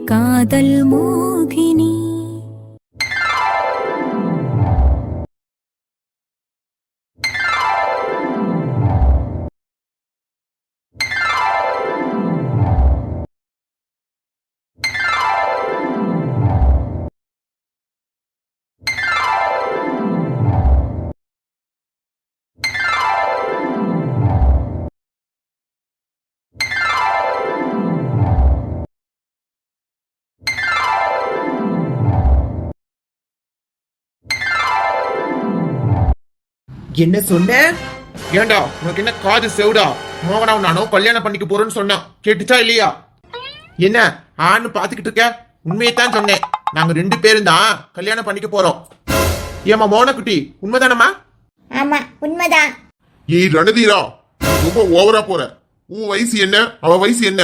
காதல் மோகினி. என்ன சொன்ன? ஏண்டா உனக்கு என்ன காது செவுடா? மோகனாவும் நானும் கல்யாணம் பண்ணிக்க போறேன்னு சொன்னேன், கேட்டுச்சா இல்லையா? என்ன ஆன்னு பாத்துக்கிட்டு இருக்க? உண்மையைத்தான் சொன்னேன், நாங்க 2 பேரும் தான் கல்யாணம் பண்ணிக்க போறோம். ஏமா மோனக்குட்டி, உண்மைதானம்மா? ஆமா உண்மைதான். ஏய் ரணதீரா, ரொம்ப ஓவரா போற. உன் வயசு என்ன, அவ வயசு என்ன?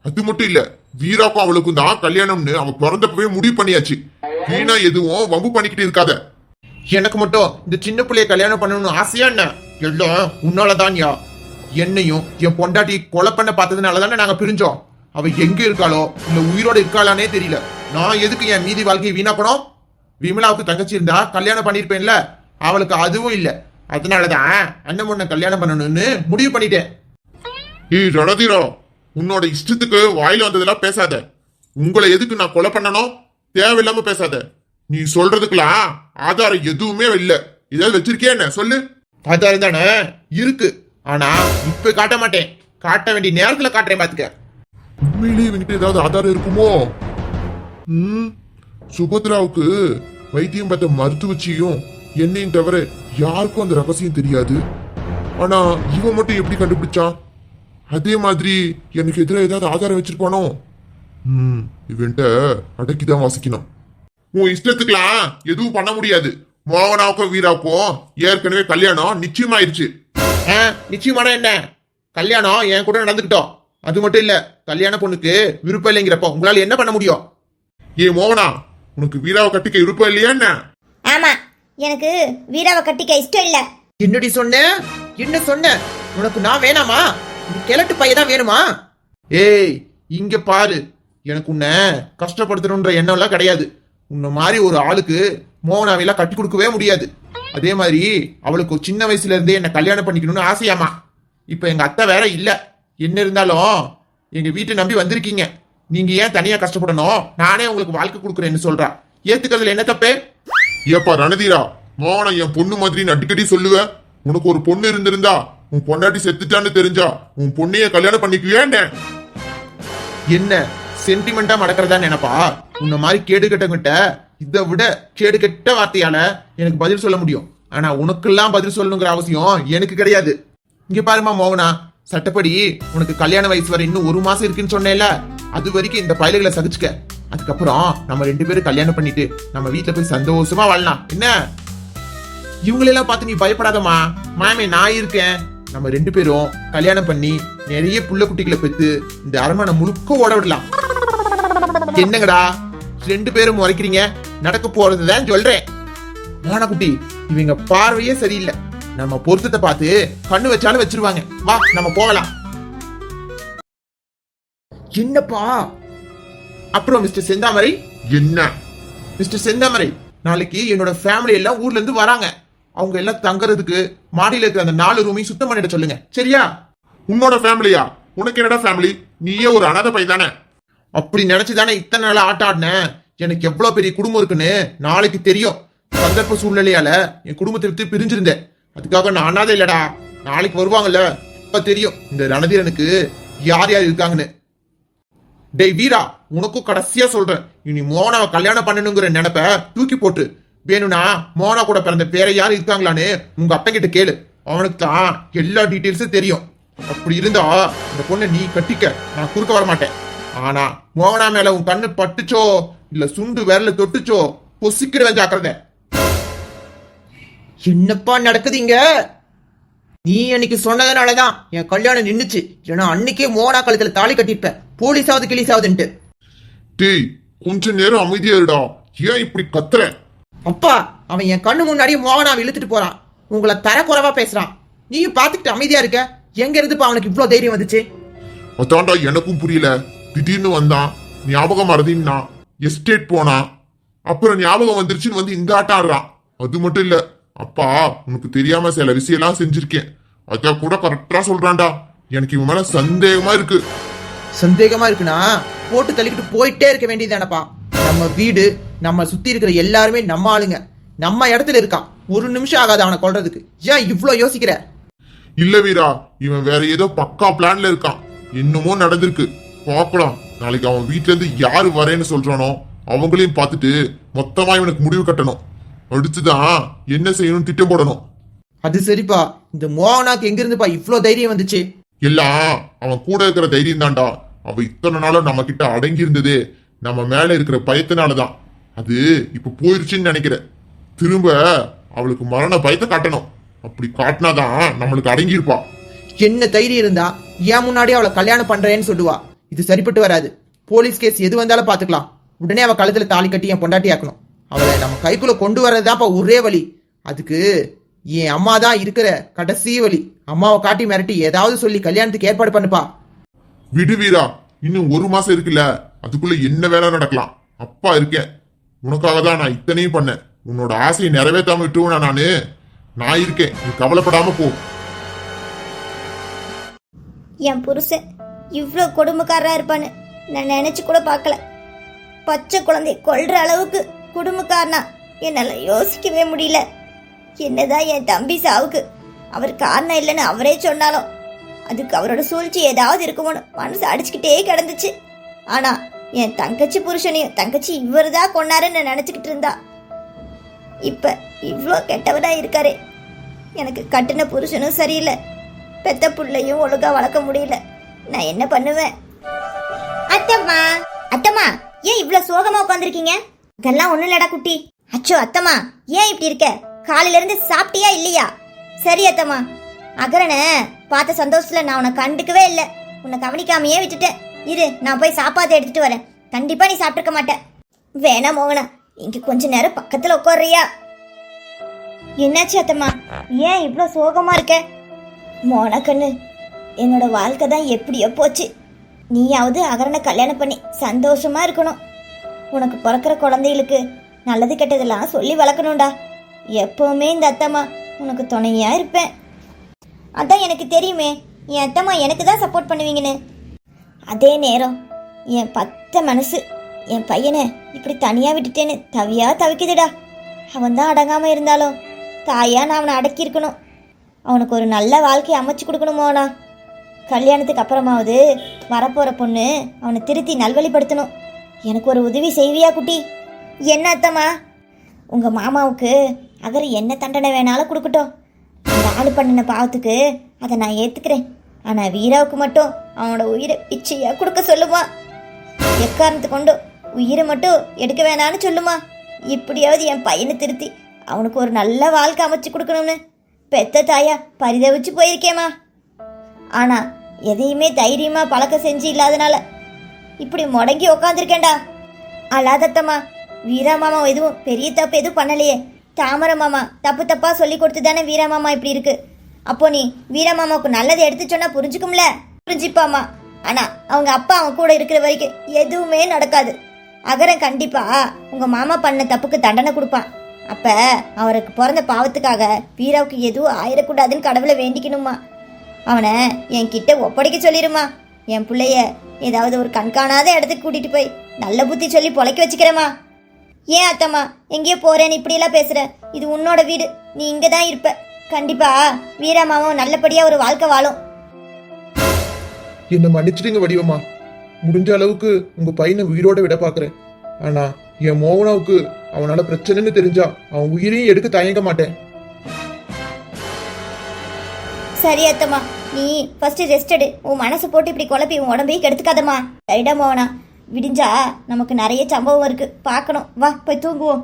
அது மட்டும் இல்ல, வீராக்கும் அவளுக்கும் தான் கல்யாணம்னு அவ பிறந்தப்பவே முடிவு பண்ணியாச்சு. வீணா எதுவும் வம்பு பண்ணிக்கிட்டு இருக்காத. எனக்கு மட்டும் இந்த சின்ன பிள்ளைய கல்யாணம் பண்ணணும்னு ஆசையா என்ன? எல்லாம் உன்னாலதான் யா. என்னையும் என் பொண்டாட்டி கொலை பண்ண பார்த்ததுனால தானே நாங்க பிரிஞ்சோம். அவ எங்க இருக்காளோ இல்ல உயிரோட இருக்காளானே தெரியல. நான் எதுக்கு என் மீதி வாழ்க்கையை வீணாக்கணும்? விமலாவுக்கு தங்கச்சி இருந்தா கல்யாணம் பண்ணிருப்பேன்ல, அவளுக்கு அதுவும் இல்ல. அதனாலதான் அண்ணன் பொண்ணை கல்யாணம் பண்ணணும்னு முடிவு பண்ணிட்டேன். ஏய் ரணதீரா, உன்னோட இஷ்டத்துக்கு வாயில வந்ததெல்லாம் பேசாத. உங்களை எதுக்கு நான் கொலை பண்ணணும்? தேவையில்லாம பேசாத. நீ சொல்றதுக்குலாம் ஆதாரம் எதுவுமே இல்ல. ஏதாவது வச்சிருக்கியா என்ன சொல்லு. ஆதாரம் தானே இருக்கு, ஆனா இப்ப காட்ட மாட்டேன். காட்ட வேண்டிய நேரத்துல காட்டுறேன், பாத்துக்க. உண்மையிலேயே இவங்கிட்ட ஏதாவது ஆதாரம் இருக்குமோ? சுபத்ராவுக்கு வைத்தியம் பார்த்த மருத்துவச்சியும் என்னையும் தவிர யாருக்கும் அந்த ரகசியம் தெரியாது. ஆனா இவன் மட்டும் எப்படி கண்டுபிடிச்சான்? அதே மாதிரி எனக்கு எதிராக ஏதாவது ஆதாரம் வச்சிருப்பானோ? இவன்ட்ட அடக்கிதான் வாசிக்கணும். உன் இஷ்டத்துக்குலாம் எதுவும் பண்ண முடியாது. மோகனாவுக்கும் வீராவுக்கும் ஏற்கனவே கல்யாணம் நிச்சயமாயிருச்சு. நிச்சயமான என்ன? கல்யாணம் என் கூட நடந்துக்கிட்டோம். அது மட்டும் இல்ல, கல்யாண பொண்ணுக்கு விருப்பம் இல்லைங்கிறப்போ உங்களால என்ன பண்ண முடியும்? ஏ மோகனா, உனக்கு வீராவை கட்டிக்க விருப்பம் இல்லையா என்ன? ஆமா, எனக்கு வீராவை கட்டிக்க இஷ்டம் இல்ல. என்னடி சொன்ன? என்ன சொன்ன? உனக்கு நான் வேணாமா? கிழட்டு பையதான் வேணுமா? ஏய் இங்க பாரு, எனக்கு உன்னை கஷ்டப்படுத்தணும்ன்ற எண்ணம் எல்லாம் கிடையாது. உன்ன மாதிரி ஒரு ஆளுக்கு மோகனாவெல்லாம் கட்டி கொடுக்கவே முடியாது. அதே மாதிரி அவளுக்கு சின்ன வயசுல இருந்தே என்ன கல்யாணம் பண்ணிக்கணும்னு ஆசையாமா. இப்ப எங்க அத்தை வேற இல்ல. என்ன இருந்தாலும் எங்க வீட்டை நம்பி வந்திருக்கீங்க. நீங்க ஏன் தனியா கஷ்டப்படணும்? நானே உங்களுக்கு வாழ்க்கை கொடுக்குறேன்னு சொல்றா. ஏத்துக்கிறதுல என்ன தப்பே? ஏப்பா ரணதீரா, மோகனா என் பொண்ணு மாதிரி அடிக்கடி சொல்லுவ. உனக்கு ஒரு பொண்ணு இருந்திருந்தா, உன் பொண்டாட்டி செத்துட்டான்னு தெரிஞ்சா உன் பொண்ணைய கல்யாணம் பண்ணிக்குவியா என்ன சென்டிமெண்டா மடக்கிறதா நினைப்பா? உன்ன மாதிரி கேடு கெட்டவங்கிட்ட இதை விட கேடு கெட்ட வார்த்தையால எனக்கு பதில் சொல்ல முடியும். ஆனா உனக்கெல்லாம் பதில் சொல்லணுங்கிற அவசியம் எனக்கு கிடையாது. இங்க பாருமா மோகனா, சட்டப்படி உனக்கு கல்யாண வயசு வரை இன்னும் 1 மாசம் இருக்குன்னு சொன்னேன்ல, அது வரைக்கும் இந்த பயலுகளை சகிச்சுக்க. அதுக்கப்புறம் நம்ம 2 பேரும் கல்யாணம் பண்ணிட்டு நம்ம வீட்டுல போய் சந்தோஷமா வாழலாம். என்ன இவங்களெல்லாம் பார்த்து நீ பயப்படாதமா, மாமே நான் இருக்கேன். நம்ம 2 பேரும் கல்யாணம் பண்ணி நிறைய புள்ள குட்டிகளை பெற்று இந்த அரண்மனை முழுக்க ஓட விடலாம். என்னங்கடா 2 பேரும் முறைக்கிறீங்க? நடக்க போறதுதான் சொல்றேன். மோனக்குட்டி, இவங்க பார்வையே சரியில்லை. நம்ம பொருத்தத்தை பார்த்து கண்ணு வச்சாலும் வச்சிருவாங்க. வா நம்ம போகலாம். என்னப்பா? அப்புறம் மிஸ்டர் செந்தாமரை. என்ன மிஸ்டர் செந்தாமரை, நாளைக்கு என்னோட ஃபேமிலி எல்லாம் ஊர்ல இருந்து வராங்க. அவங்க எல்லாம் தங்கறதுக்கு மாடியில இருக்கிற அந்த 4 ரூமையும் சுத்தம் பண்ணிட சொல்லுங்க, சரியா? உன்னோட ஃபேமிலியா? உனக்கு என்னடா ஃபேமிலி? நீயே ஒரு அனாதை பை தானே. அப்படி நினைச்சுதானே இத்தனை நாள ஆட்ட ஆடினேன். எனக்கு எவ்வளவு பெரிய குடும்பம் இருக்குன்னு நாளைக்கு தெரியும். சந்தர்ப்ப சூழ்நிலையால என் குடும்பத்தை விட்டு பிரிஞ்சிருந்தேன். அதுக்காக நான் அனாதை இல்லடா. நாளைக்கு வருவாங்கல்ல, இப்ப தெரியும் இந்த ரணதீரனுக்கு யார் யார் இருக்காங்கன்னு. டேய் வீரா, உனக்கும் கடைசியா சொல்றேன், இனி மோகனாவை கல்யாணம் பண்ணணுங்கிற நினைப்ப தூக்கி போட்டு, வேணும்னா மோகனா கூட பிறந்த பேரை யாரு இருக்காங்களான்னு உங்க அப்பங்கிட்ட கேளு. அவனுக்கு தான் எல்லா டீட்டெயில்ஸும் தெரியும். அப்படி இருந்தா இந்த பொண்ணை நீ கட்டிக்க, நான் குறுக்க வர மாட்டேன். ஆனா மோகனா மேல உன் கண்ணு பட்டுச்சோ இல்ல சுண்டு விரல தொட்டுச்சோ பொசிக்கிடுவேன், ஜாக்கிரதை. என்னப்பா நடக்குதுங்க? நீ அன்னைக்கு சொன்னதுனாலதான் என் கல்யாணம் நின்னுச்சு. ஏன்னா அன்னைக்கே மோகனா கழுத்துல தாலி கட்டிருப்பேன், போலீஸாவது கிளீஸாவதுன்ட்டு. டேய் கொஞ்ச நேரம் அமைதியா இருடா, ஏன் இப்படி கத்துற? அப்பா, அவன் என் கண்ணு முன்னாடியே மோகனாவை இழுத்துட்டு போறான். உங்களை தரக்குறைவா பேசுறான். நீயும் பாத்துக்கிட்டு அமைதியா இருக்க. எங்க இருந்துப்பா அவனுக்கு இவ்வளவு தைரியம் வந்துச்சு? அதான்டா எனக்கும் புரியல. திடீர்னு வந்தான், ஞாபகம் மறதின்னா எஸ்டேட் போனா, அப்புறம் ஞாபகம் வந்துருச்சுன்னு வந்து இந்த ஆட்டம் ஆடுறான். அது மட்டும் இல்ல, அப்பா உனக்கு தெரியாம சில விஷயம் எல்லாம் செஞ்சிருக்கேன், அத கூட கரெக்டா சொல்றான்டா. எனக்கு இவன் மேல சந்தேகமா இருக்கு. சந்தேகமா இருக்குன்னா போட்டு தள்ளிக்கிட்டு போயிட்டே இருக்க வேண்டியதானப்பா. நம்ம வீடு, நம்ம சுத்தி இருக்கிற எல்லாருமே நம்ம ஆளுங்க, நம்ம இடத்துல இருக்கான். ஒரு நிமிஷம் ஆகாது அவனை கொல்றதுக்கு. ஏன் இவ்ளோ யோசிக்கிற? இல்ல வீரா, இவன் வேற ஏதோ பக்கா பிளான்ல இருக்கான். என்னமோ நடந்திருக்கு, பார்க்கலாம். நாளைக்கு அவன் வீட்ல இருந்து யாரு வரேன்னு சொல்றானோ அவங்களையும் பார்த்துட்டு மொத்தமா இவனுக்கு முடிவு கட்டணும். அடுத்துதான் என்ன செய்யணும் திட்டம் போடணும். அது சரிப்பா, இந்த மோகனாக்கு எங்க இருந்துப்பா இவ்ளோ தைரியம் வந்துச்சு? எல்லாம் அவன் கூட இருக்கிற தைரியம் தான்டா. அவ இத்தனை நாளும் நம்ம கிட்ட அடங்கி இருந்ததே நம்ம மேல இருக்கிற பயத்தினாலதான். அது இப்ப போயிருச்சுன்னு நினைக்கிறேன். திரும்ப அவளுக்கு மரண பயத்தை காட்டணும். அப்படி காட்டினாதான் நம்மளுக்கு அடங்கி இருப்பா. என்ன தைரியம் இருந்தா ஏன் முன்னாடி அவளை கல்யாணம் பண்றேன்னு சொல்லுவா? இது சரிப்பட்டு வராது. போலீஸ் கேஸ் எது வந்தாலும் பாத்துக்கலாம். உடனே அவ கழுத்துல தாலி கட்டி என் பொண்டாட்டி ஆக்கணும். அவளை நம்ம கைக்குள்ள கொண்டு வர்றதுதான்ப்பா ஒரே வழி. அதுக்கு என் அம்மா தான் இருக்கிற கடைசி வழி. அம்மாவை காட்டி மிரட்டி ஏதாவது சொல்லி கல்யாணத்துக்கு ஏற்பாடு பண்ணுப்பா. விடு வீரா, இன்னும் 1 மாசம் இருக்குல்ல, அதுக்குள்ள என்ன வேலை நடக்கலாம். அப்பா இருக்கேன், உனக்காக தான் நான் இத்தனையும் பண்ணேன். உன்னோட ஆசையை நிறைவேற்றாம விட்டுருவேனா நானு? நான் இருக்கேன், நீ கவலைப்படாம போ. என் புருஷன் இவ்வளோ கொடுமைக்காரரா இருப்பான்னு நான் நினைச்சு கூட பார்க்கல. பச்சை குழந்தை கொல்ற அளவுக்கு கொடுமைக்காரனா என்னால யோசிக்கவே முடியல. என்னதான் என் தம்பி சாவுக்கு அவர் காரணம் இல்லைன்னு அவரே சொன்னாலும் அதுக்கு அவரோட சூழ்ச்சி ஏதாவது இருக்குமோன்னு மனசு அடிச்சுக்கிட்டே கிடந்துச்சு. ஆனா என் தங்கச்சி புருஷனையும் தங்கச்சி இவர் தான் கொன்னாருன்னு நினைச்சுக்கிட்டு இருந்தா. இப்ப இவ்வளோ கெட்டவரா இருக்காரே. எனக்கு கட்டின புருஷனும் சரியில்லை, பெத்த புள்ளையும் ஒழுங்கா வளர்க்க முடியல. நான் என்ன பண்ணுவேன்? அத்தம்மா, அத்தம்மா, ஏன் இவ்வளவு சோகமா உட்காந்துருக்கீங்க? இதெல்லாம் ஒண்ணு இல்லடா குட்டி. அச்சோ அத்தம்மா, ஏன் இப்படி இருக்க? காலையில இருந்து சாப்பிட்டியா இல்லையா? சரி அத்தம்மா, அகரனை பார்த்த சந்தோஷத்துல நான் உன்னை கண்டுக்கவே இல்லை, உன்னை கவனிக்காமையே விட்டுட்டேன். இரு, நான் போய் சாப்பாடு எடுத்துட்டு வரேன். கண்டிப்பா நீ சாப்பிட்டுருக்க மாட்டேன். வேணா மோகனா, இங்க கொஞ்ச நேரம் பக்கத்துல உட்கார்றியா? என்னாச்சு அத்தம்மா, ஏன் இவ்வளோ சோகமா இருக்க? மோனா கண்ணு, என்னோட வாழ்க்கை தான் எப்படியோ போச்சு. நீயாவது அகரனை கல்யாணம் பண்ணி சந்தோஷமா இருக்கணும். உனக்கு பிறக்கிற குழந்தைகளுக்கு நல்லது கெட்டதெல்லாம் சொல்லி வளர்க்கணும்டா. எப்பவுமே இந்த அத்தம்மா உனக்கு துணையா இருப்பேன். அதான் எனக்கு தெரியுமே, என் அத்தம்மா எனக்கு தான் சப்போர்ட் பண்ணுவீங்கன்னு. அதே நேரம் என் பத்த மனசு என் பையனை இப்படி தனியா விட்டுட்டேன்னு தவியா தவிக்குதுடா. அவன் தான் அடங்காம இருந்தாலும் தாயா நான் அவனை அடக்கியிருக்கணும். அவனுக்கு ஒரு நல்ல வாழ்க்கையை அமைச்சு கொடுக்கணுமோனா. கல்யாணத்துக்கு அப்புறமாவது வரப்போற பொண்ணு அவனை திருத்தி நல்வழிப்படுத்தணும். எனக்கு ஒரு உதவி செய்வியா குட்டி? என்ன அத்தம்மா? உங்க மாமாவுக்கு அகர் என்ன தண்டனை வேணாலும் கொடுக்கட்டும். அந்த ஆளு பண்ணின பாவத்துக்கு அதை நான் ஏத்துக்கிறேன். ஆனா வீராவுக்கு மட்டும் அவனோட உயிரை பிச்சையா கொடுக்க சொல்லுமா. எக்காரணத்து கொண்டு உயிரை மட்டும் எடுக்க வேணான்னு சொல்லுமா. இப்படியாவது என் பையனை திருத்தி அவனுக்கு ஒரு நல்ல வாழ்க்கை அமைச்சு கொடுக்கணும்னு பெத்த தாயா பரிதவிச்சு போயிருக்கேம்மா. ஆனா எதையுமே தைரியமா பழக்க செஞ்சு இல்லாதனால இப்படி முடங்கி உக்காந்துருக்கேன்டா. அல்லாதத்தம்மா, வீரா மாமா எதுவும் பெரிய தப்பு எதுவும் பண்ணலையே. தாமர மாமா தப்பு தப்பா சொல்லி கொடுத்து தானே வீரா மாமா இப்படி இருக்கு. அப்போ நீ வீரா மாமாவுக்கு நல்லதை எடுத்து சொன்னா புரிஞ்சுக்கும்ல? புரிஞ்சுப்பாமா. ஆனா அவங்க அப்பா அவன் கூட இருக்கிற வரைக்கும் எதுவுமே நடக்காது. அகரன் கண்டிப்பா உங்க மாமா பண்ண தப்புக்கு தண்டனை கொடுப்பான். அப்ப அவருக்கு பிறந்த பாவத்துக்காக வீராவுக்கு எதுவும் ஆயிடக்கூடாதுன்னு கடவுளை வேண்டிக்கணுமா. அவனை என்கிட்ட ஒப்படைக்க சொல்லிருமா. என் பிள்ளைய ஏதாவது ஒரு கண்காணாத இடத்துக்கு கூட்டிட்டு போய் நல்ல புத்தி சொல்லி பொழைக்க வச்சுக்கிறேம்மா. ஏன் அத்தம்மா எங்கேயோ போறேன்னு இப்படி எல்லாம் பேசுற? இது உன்னோட வீடு, நீ இங்கதான் இருப்ப. கண்டிப்பா வீராமாவும் நல்லபடியா ஒரு வாழ்க்கை வாழும். என்ன மன்னிச்சிடுங்க வடிவம்மா. முடிஞ்ச அளவுக்கு உங்க பையனை உயிரோட விட பாக்குறேன். ஆனா என் மோகனாவுக்கு அவனால பிரச்சனைன்னு தெரிஞ்சா அவன் உயிரையும் எடுக்க தயங்க மாட்டேன். சரி அத்தம்மா, நீ ஃபர்ஸ்ட் ரெஸ்ட் எடு. உன் மனசு போட்டு இப்படி குழப்பி உன் உடம்பையும் கெடுத்துக்காதம்மா. சரிடா மோகனா, விடிஞ்சா நமக்கு நிறைய சம்பவம் இருக்கு பார்க்கணும். வா போய் தூங்குவோம்.